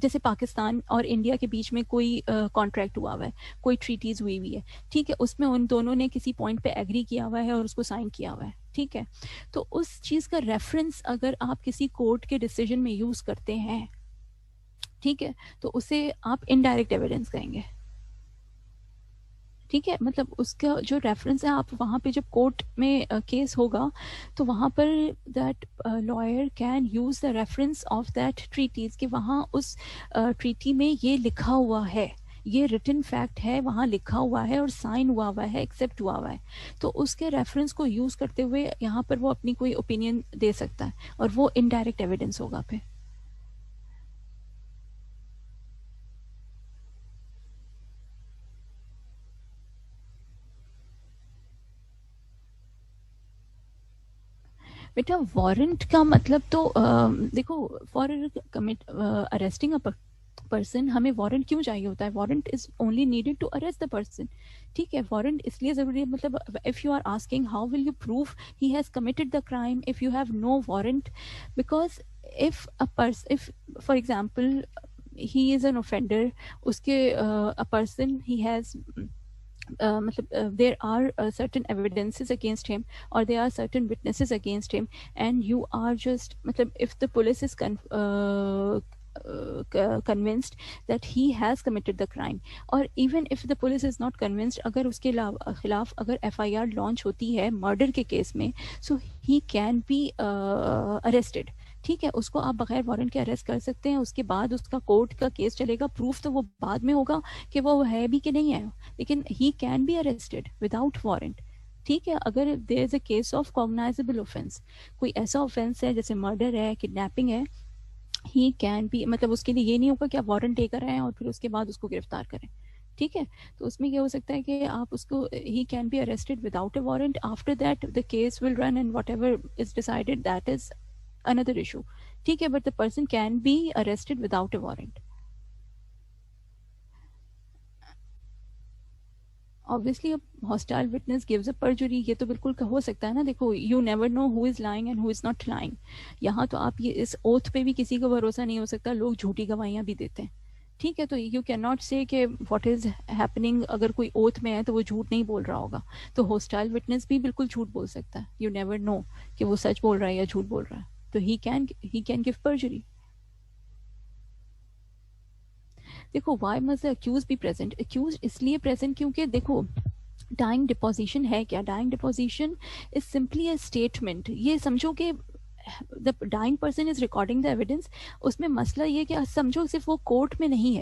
जैसे पाकिस्तान और इंडिया के बीच में कोई कॉन्ट्रैक्ट हुआ हुआ है, कोई ट्रीटीज हुई हुई है, ठीक है, उसमें उन दोनों ने किसी पॉइंट पे एग्री किया हुआ है और उसको साइन किया हुआ है, ठीक है. तो उस चीज़ का रेफरेंस अगर आप किसी कोर्ट के डिसीजन में यूज़ करते हैं, ठीक है, तो उसे आप इनडायरेक्ट एविडेंस कहेंगे, ठीक है. मतलब उसका जो रेफरेंस है आप वहाँ पे जब कोर्ट में केस होगा तो वहाँ पर that lawyer can use the reference of that treaties कि वहाँ उस ट्रीटी में ये लिखा हुआ है, ये रिटन फैक्ट है, वहाँ लिखा हुआ है और साइन हुआ है, एक्सेप्ट हुआ है. तो उसके रेफरेंस को यूज़ करते हुए यहाँ पर वो अपनी कोई ओपिनियन दे सकता है और वो इनडायरेक्ट एविडेंस होगा फिर. बेटा वारंट का मतलब तो देखो फॉर अरेस्टिंग अ पर्सन हमें वारंट क्यों चाहिए होता है? Warrant is only needed to arrest the person, ठीक है. वारंट इसलिए जरूरी है मतलब if you are asking how will you prove he has committed the crime if you have no warrant, because if for example he is an offender, उसके a person he has there are certain evidences against him or there are certain witnesses against him and you are just if the police is convinced that he has committed the crime, or even if the police is not convinced, अगर उसके खिलाफ अगर FIR launch होती है murder के case में, so he can be arrested. ठीक है, उसको आप बगैर वारंट के अरेस्ट कर सकते हैं, उसके बाद उसका कोर्ट का केस चलेगा, प्रूफ तो वो बाद में होगा कि वो है भी कि नहीं है, लेकिन he can be arrested without warrant. ठीक है, अगर there is a case of cognizable offence, कोई ऐसा ऑफेंस है जैसे मर्डर है, किडनैपिंग है, ही कैन बी, मतलब उसके लिए ये नहीं होगा कि आप वारंट लेकर आए और फिर उसके बाद उसको गिरफ्तार करें. ठीक है, तो उसमें ये हो सकता है कि आप उसको, ही can be arrested without a warrant. After that the case will run and what ever is decided that is another issue. ठीक है, but the person can be arrested without a warrant. Obviously a hostile witness gives a perjury, ये तो बिल्कुल हो सकता है ना. देखो, you never know who is lying and who is not lying. यहाँ तो आप ये इस ओथ पे भी किसी को भरोसा नहीं हो सकता, लोग झूठी गवाहियां भी देते हैं. ठीक है, तो यू कैन नॉट से कि व्हाट इज हैपनिंग, अगर कोई ओथ में है तो वो झूठ नहीं बोल रहा होगा, तो हॉस्टाइल विटनेस भी बिल्कुल झूठ बोल सकता है. यू नेवर नो कि वो सच बोल रहा है या झूठ बोल रहा है, तो he can give perjury. देखो, why must the accused be present? accused इसलिए present क्योंकि देखो, dying deposition है क्या? dying deposition is simply a statement. ये समझो कि the dying person is recording the evidence. उसमें मसला ये कि समझो सिर्फ वो कोर्ट में नहीं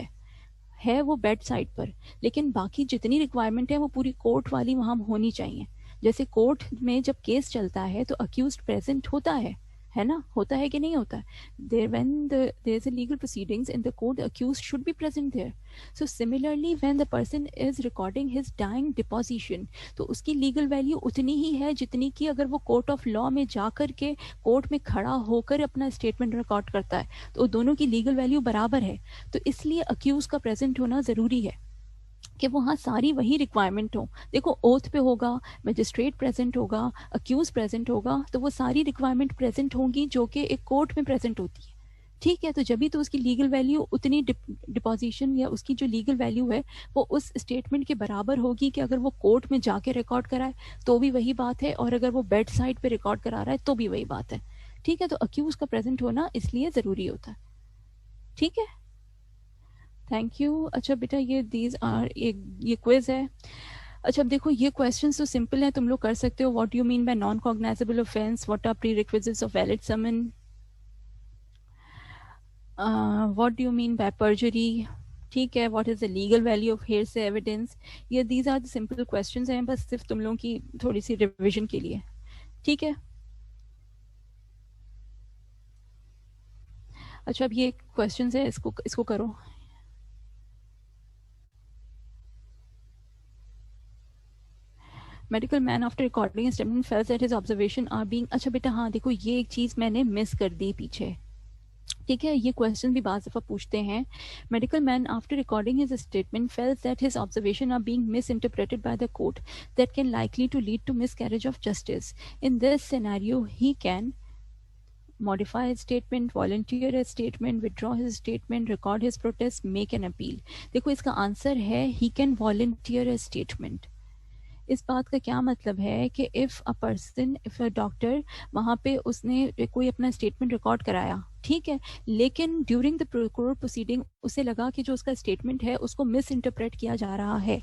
है वो बेड साइड पर, लेकिन बाकी जितनी रिक्वायरमेंट है वो पूरी कोर्ट वाली वहां होनी चाहिए. जैसे कोर्ट में जब केस चलता है तो अक्यूज्ड प्रेजेंट होता है ना, होता है कि नहीं होता है. there when there is a legal proceedings in the court, the accused should be present there. So similarly when the person is recording his dying deposition, तो उसकी legal value उतनी ही है जितनी कि अगर वो कोर्ट ऑफ लॉ में जाकर के कोर्ट में खड़ा होकर अपना स्टेटमेंट रिकॉर्ड करता है, तो दोनों की लीगल वैल्यू बराबर है. तो इसलिए अक्यूज का प्रेजेंट होना जरूरी है कि वहाँ सारी वही रिक्वायरमेंट हो. देखो, ओथ पे होगा, मजिस्ट्रेट प्रेजेंट होगा, अक्यूज प्रेजेंट होगा, तो वो सारी रिक्वायरमेंट प्रेजेंट होंगी जो कि एक कोर्ट में प्रेजेंट होती है. ठीक है, तो जब भी तो उसकी लीगल वैल्यू उतनी डिपोजिशन या उसकी जो लीगल वैल्यू है वो उस स्टेटमेंट के बराबर होगी कि अगर वो कोर्ट में जाके रिकॉर्ड कराए तो भी वही बात है, और अगर वो बेड साइड पे रिकॉर्ड करा रहा है तो भी वही बात है. ठीक है, तो अक्यूज का प्रेजेंट होना इसलिए जरूरी होता है. ठीक है, थैंक यू. अच्छा बेटा, ये दीज आर, ये क्विज है. अच्छा, अब देखो, ये क्वेश्चंस तो सिंपल है, तुम लोग कर सकते हो. What you mean by non cognizable offence, what are prerequisites of valid summon, what do you mean by perjury. ठीक है, what is the legal value of hearsay evidence. ये these are the simple questions हैं, बस सिर्फ तुम लोगों की थोड़ी सी रिविजन के लिए. ठीक है, अच्छा, अब ये क्वेश्चंस है, इसको करो. Medical man after recording statement fails that his observation are being. अच्छा बेटा, हाँ देखो, ये एक चीज मैंने मिस कर दी पीछे. ठीक है, ये क्वेश्चन भी बार दफा पूछते हैं. Medical man after recording his statement fails that his observation are being misinterpreted by the court that can likely to lead to miscarriage of justice. In this scenario he can modify his statement, volunteer his statement, withdraw his statement, record his protest, make an appeal. देखो, इसका answer है he can volunteer a statement. इस बात का क्या मतलब है कि इफ अ डॉक्टर वहां पे उसने कोई अपना स्टेटमेंट रिकॉर्ड कराया, ठीक है, लेकिन ड्यूरिंग द कोर्ट प्रोसीडिंग उसे लगा कि जो उसका स्टेटमेंट है उसको मिस इंटरप्रेट किया जा रहा है,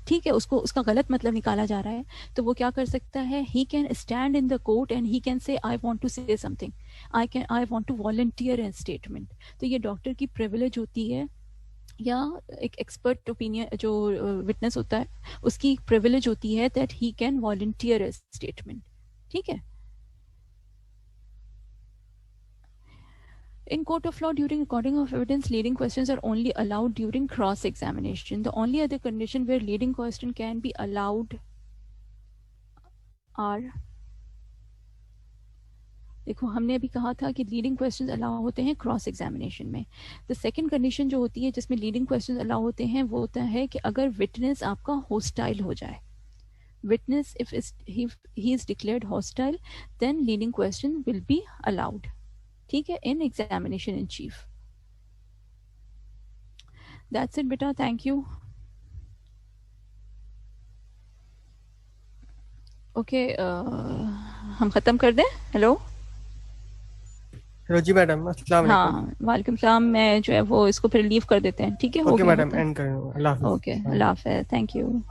ठीक है, उसको उसका गलत मतलब निकाला जा रहा है, तो वो क्या कर सकता है, he can stand in the court and he can say I want to say something, I want to volunteer an statement. तो ये डॉक्टर की प्रिविलेज होती है, या एक एक्सपर्ट ओपिनियन जो विटनेस होता है उसकी प्रिविलेज होती है that he can volunteer A statement. ठीक है. In court of law, during recording of evidence, leading questions are only allowed during cross-examination. The only other condition where leading question can be allowed are, देखो, हमने अभी कहा था कि leading questions allow होते हैं क्रॉस एग्जामिनेशन में. The second condition जो होती है जिसमें लीडिंग क्वेश्चंस अलाउ होते हैं वो होता है कि अगर विटनेस आपका होस्टाइल हो जाए. Witness if he is declared hostile, then leading question will be allowed. ठीक है, in examination in chief. That's it बेटा, थैंक यू. ओके, हम खत्म कर दें. हेलो रोजी मैडम, अस्सलाम वालेकुम। हाँ वालेकुम सलाम। मैं जो है वो इसको फिर लीव कर देते हैं, ठीक है, हो ओके गया मैडम, मतलब। एंड करें, अल्लाह हाफिज, ओके, अस्सलाम अल्लाह वालेकुम। हाफ़िज़, थैंक यू।